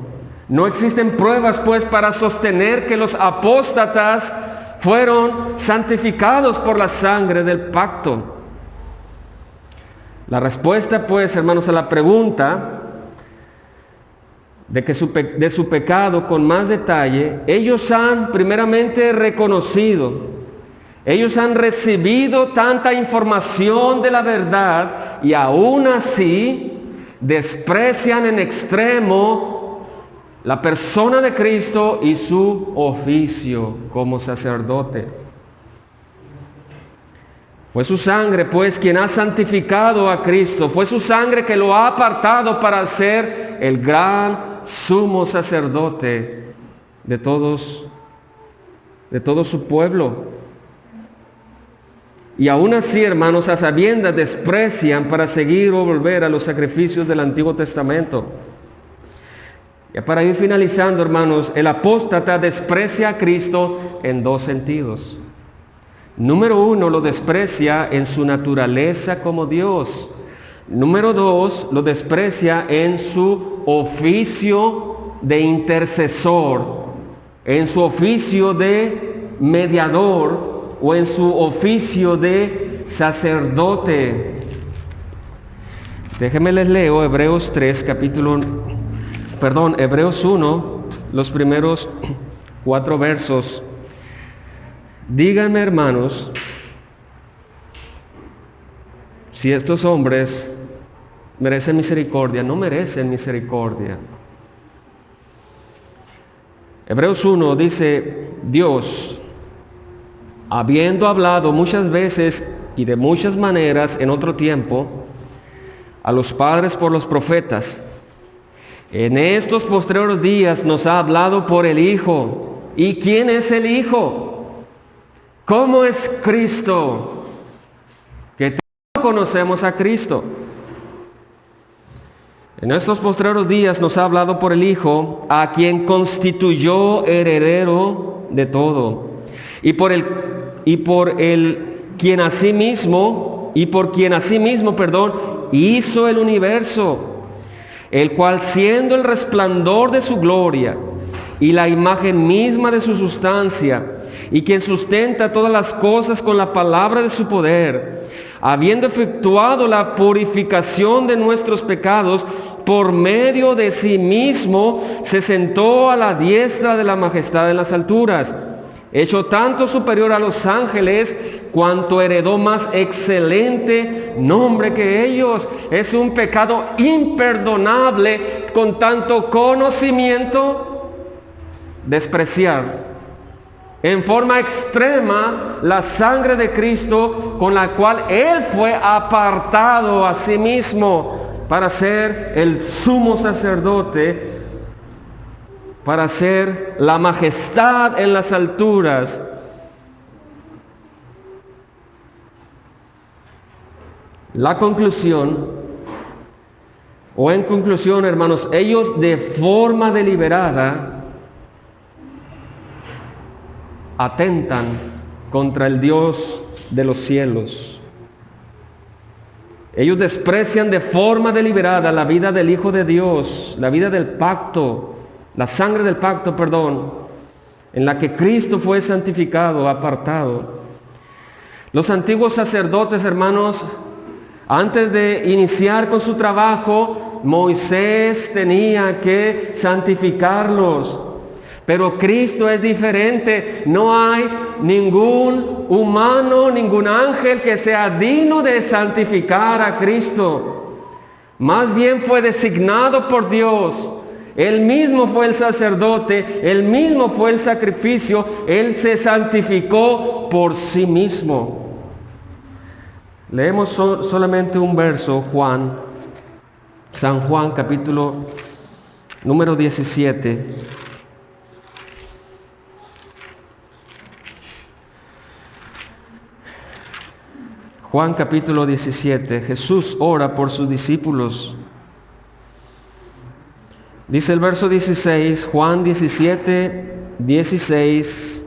No existen pruebas, pues, para sostener que los apóstatas fueron santificados por la sangre del pacto. La respuesta, pues, hermanos, a la pregunta de su pecado con más detalle, ellos han primeramente reconocido, ellos han recibido tanta información de la verdad y aún así desprecian en extremo la persona de Cristo y su oficio como sacerdote. Fue su sangre, pues, quien ha santificado a Cristo. Fue su sangre que lo ha apartado para ser el gran sumo sacerdote de todo su pueblo. Y aún así, hermanos, a sabiendas desprecian para seguir o volver a los sacrificios del Antiguo Testamento. Ya para ir finalizando, hermanos, el apóstata desprecia a Cristo en dos sentidos. Número uno, lo desprecia en su naturaleza como Dios. Número dos, lo desprecia en su oficio de intercesor, en su oficio de mediador o en su oficio de sacerdote. Déjenme les leo Hebreos 1, los primeros 4 versos. Díganme, hermanos, si estos hombres merecen misericordia. No merecen misericordia. Hebreos 1 dice: Dios, habiendo hablado muchas veces y de muchas maneras en otro tiempo a los padres por los profetas, en estos postreros días nos ha hablado por el Hijo. ¿Y quién es el Hijo? ¿Cómo es Cristo? Que todos conocemos a Cristo. En estos postreros días nos ha hablado por el Hijo, a quien constituyó heredero de todo, y por quien asimismo hizo el universo, el cual, siendo el resplandor de su gloria y la imagen misma de su sustancia, y quien sustenta todas las cosas con la palabra de su poder, habiendo efectuado la purificación de nuestros pecados, por medio de sí mismo se sentó a la diestra de la majestad en las alturas, hecho tanto superior a los ángeles, cuanto heredó más excelente nombre que ellos. Es un pecado imperdonable con tanto conocimiento despreciar en forma extrema la sangre de Cristo, con la cual Él fue apartado a sí mismo para ser el sumo sacerdote, para ser la majestad en las alturas. La conclusión, o en conclusión, hermanos, ellos de forma deliberada atentan contra el Dios de los cielos. Ellos desprecian de forma deliberada la vida del Hijo de Dios, la vida del pacto, la sangre del pacto, en la que Cristo fue santificado, apartado. Los antiguos sacerdotes, hermanos, antes de iniciar con su trabajo, Moisés tenía que santificarlos. Pero Cristo es diferente. No hay ningún humano, ningún ángel que sea digno de santificar a Cristo. Más bien fue designado por Dios. Él mismo fue el sacerdote, Él mismo fue el sacrificio, Él se santificó por sí mismo. Leemos solamente un verso, San Juan, capítulo número 17. Juan capítulo 17, Jesús ora por sus discípulos. Dice el verso 16, Juan 17, 16,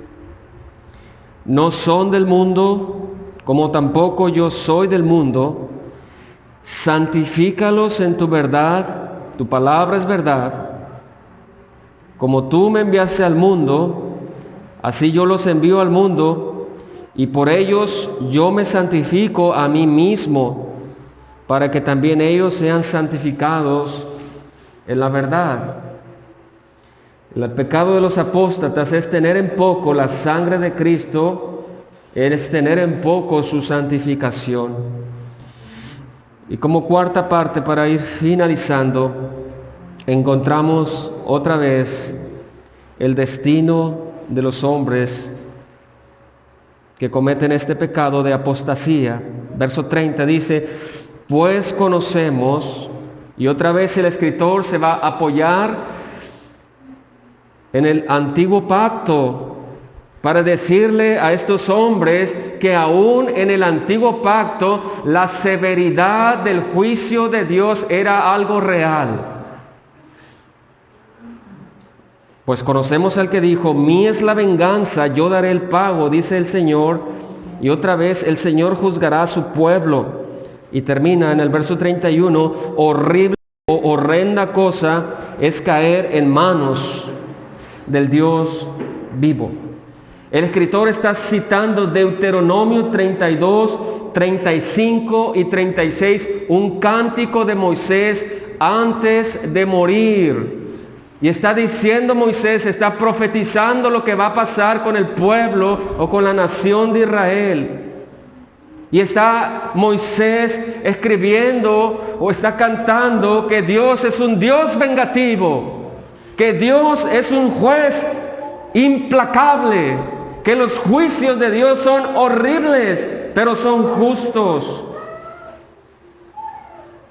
no son del mundo, como tampoco yo soy del mundo. Santifícalos en tu verdad, tu palabra es verdad. Como tú me enviaste al mundo, así yo los envío al mundo, y por ellos yo me santifico a mí mismo, para que también ellos sean santificados en la verdad. El pecado de los apóstatas es tener en poco la sangre de Cristo, es tener en poco su santificación. Y como cuarta parte, para ir finalizando, encontramos otra vez el destino de los hombres que cometen este pecado de apostasía. Verso 30 dice, pues conocemos, y otra vez el escritor se va a apoyar en el antiguo pacto para decirle a estos hombres que aún en el antiguo pacto la severidad del juicio de Dios era algo real. Pues conocemos al que dijo, mí es la venganza, yo daré el pago, dice el Señor, y otra vez el Señor juzgará a su pueblo. Y termina en el verso 31, horrible o horrenda cosa es caer en manos del Dios vivo. El escritor está citando Deuteronomio 32, 35 y 36, un cántico de Moisés antes de morir. Y está diciendo Moisés, está profetizando lo que va a pasar con el pueblo o con la nación de Israel. Y está Moisés escribiendo o está cantando que Dios es un Dios vengativo, que Dios es un juez implacable, que los juicios de Dios son horribles, pero son justos.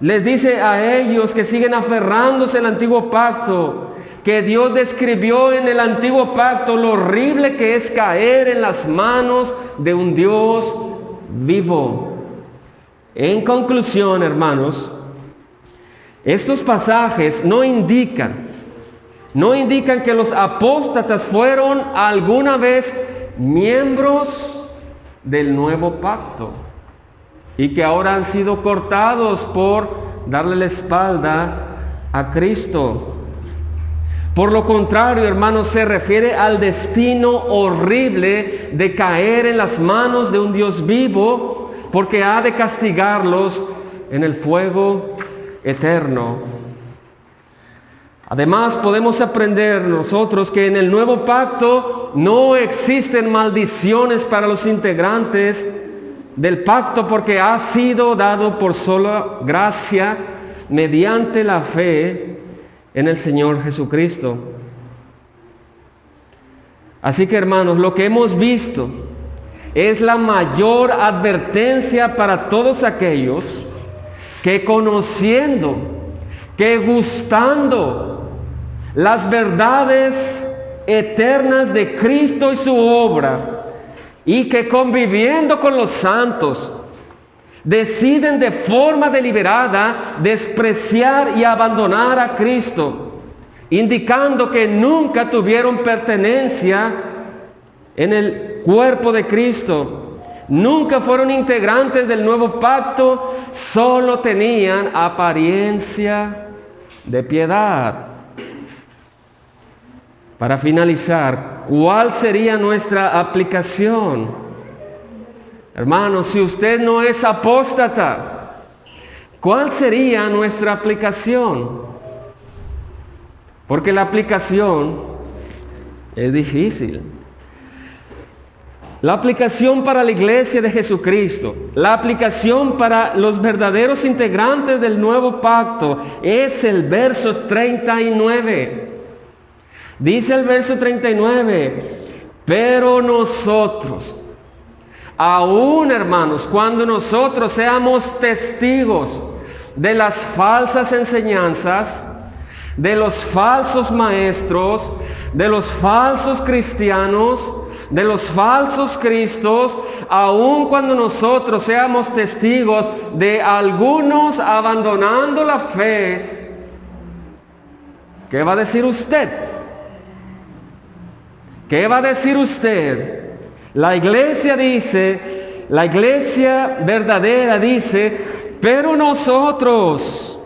Les dice a ellos que siguen aferrándose al antiguo pacto, que Dios describió en el antiguo pacto lo horrible que es caer en las manos de un Dios vivo. En conclusión, hermanos, estos pasajes no indican que los apóstatas fueron alguna vez miembros del nuevo pacto y que ahora han sido cortados por darle la espalda a Cristo. Por lo contrario, hermanos, se refiere al destino horrible de caer en las manos de un Dios vivo, porque ha de castigarlos en el fuego eterno. Además, podemos aprender nosotros que en el nuevo pacto no existen maldiciones para los integrantes del pacto, porque ha sido dado por sola gracia mediante la fe en el Señor Jesucristo. Así que, hermanos, lo que hemos visto es la mayor advertencia para todos aquellos que conociendo, que gustando las verdades eternas de Cristo y su obra, y que conviviendo con los santos, deciden de forma deliberada despreciar y abandonar a Cristo, indicando que nunca tuvieron pertenencia en el cuerpo de Cristo, nunca fueron integrantes del nuevo pacto, solo tenían apariencia de piedad. Para finalizar, ¿cuál sería nuestra aplicación? Hermanos, si usted no es apóstata, ¿cuál sería nuestra aplicación? Porque la aplicación es difícil. La aplicación para la iglesia de Jesucristo, la aplicación para los verdaderos integrantes del nuevo pacto es el verso 39. Dice el verso 39, pero nosotros, aún hermanos, cuando nosotros seamos testigos de las falsas enseñanzas, de los falsos maestros, de los falsos cristianos, de los falsos cristos, aun cuando nosotros seamos testigos de algunos abandonando la fe, ¿qué va a decir usted? ¿Qué va a decir usted? La iglesia dice, la iglesia verdadera dice, pero nosotros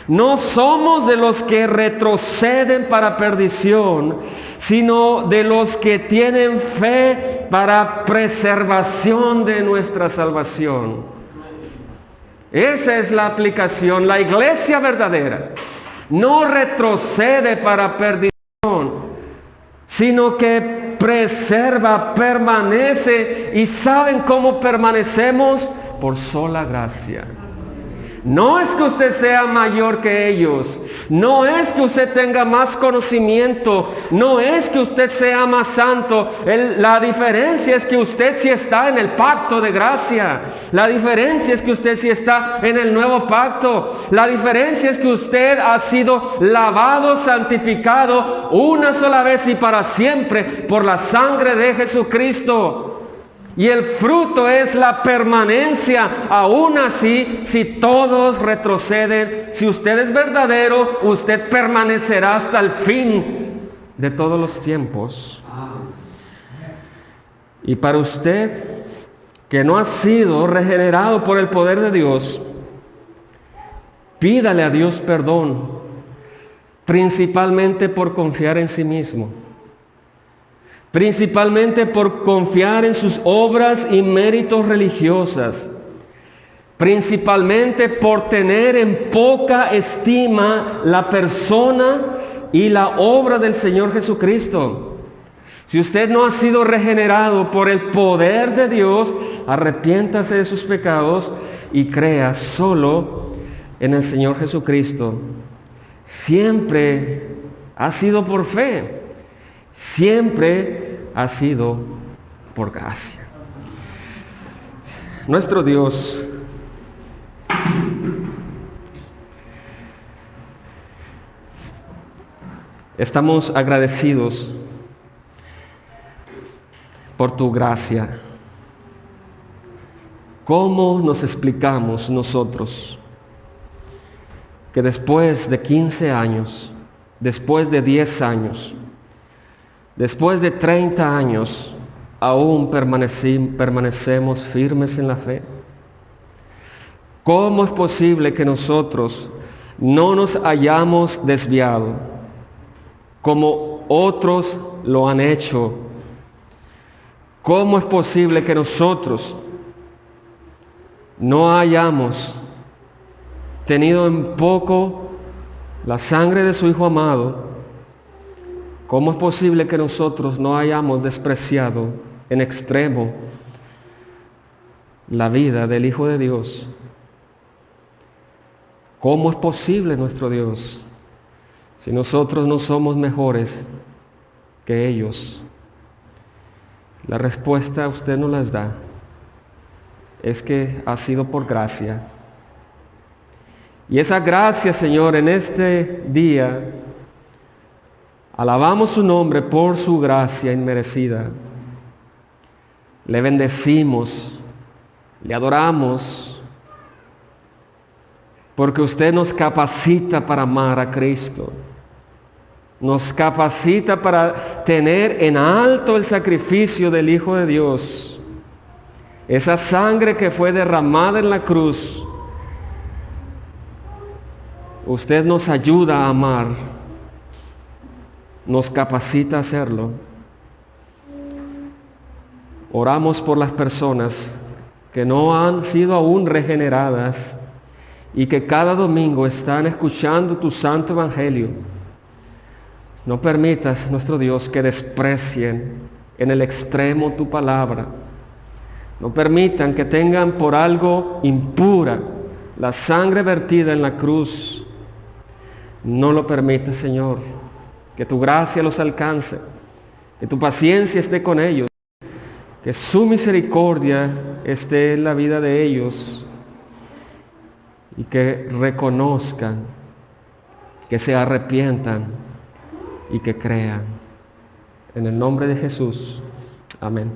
no somos de los que retroceden para perdición, sino de los que tienen fe para preservación de nuestra salvación. Esa es la aplicación. La iglesia verdadera no retrocede para perdición, sino que preserva, permanece. ¿Y saben cómo permanecemos? Por sola gracia. No es que usted sea mayor que ellos, no es que usted tenga más conocimiento, no es que usted sea más santo. La diferencia es que usted sí está en el pacto de gracia. La diferencia es que usted sí está en el nuevo pacto. La diferencia es que usted ha sido lavado, santificado una sola vez y para siempre por la sangre de Jesucristo. Y el fruto es la permanencia. Aún así, si todos retroceden, si usted es verdadero, usted permanecerá hasta el fin de todos los tiempos. Y para usted, que no ha sido regenerado por el poder de Dios, pídale a Dios perdón, principalmente por confiar en sí mismo. Principalmente por confiar en sus obras y méritos religiosas, principalmente por tener en poca estima la persona y la obra del Señor Jesucristo. Si usted no ha sido regenerado por el poder de Dios, arrepiéntase de sus pecados y crea solo en el Señor Jesucristo. Siempre ha sido por fe. Siempre ha sido por gracia. Nuestro Dios estamos agradecidos por tu gracia. ¿Cómo nos explicamos nosotros que después de 15 años, después de 10 años, después de 30 años, aún permanecemos firmes en la fe? ¿Cómo es posible que nosotros no nos hayamos desviado como otros lo han hecho? ¿Cómo es posible que nosotros no hayamos tenido en poco la sangre de su Hijo amado? ¿Cómo es posible que nosotros no hayamos despreciado en extremo la vida del Hijo de Dios? ¿Cómo es posible, nuestro Dios, si nosotros no somos mejores que ellos? La respuesta usted no las da. Es que ha sido por gracia. Y esa gracia, Señor, en este día, alabamos su nombre por su gracia inmerecida. Le bendecimos, le adoramos, porque usted nos capacita para amar a Cristo. Nos capacita para tener en alto el sacrificio del Hijo de Dios. Esa sangre que fue derramada en la cruz, usted nos ayuda a amar, nos capacita a hacerlo. Oramos por las personas que no han sido aún regeneradas y que cada domingo están escuchando tu santo evangelio. No permitas, nuestro Dios, que desprecien en el extremo tu palabra. No permitan que tengan por algo impura la sangre vertida en la cruz. No lo permitas, Señor. Que tu gracia los alcance, que tu paciencia esté con ellos, que su misericordia esté en la vida de ellos y que reconozcan, que se arrepientan y que crean. En el nombre de Jesús. Amén.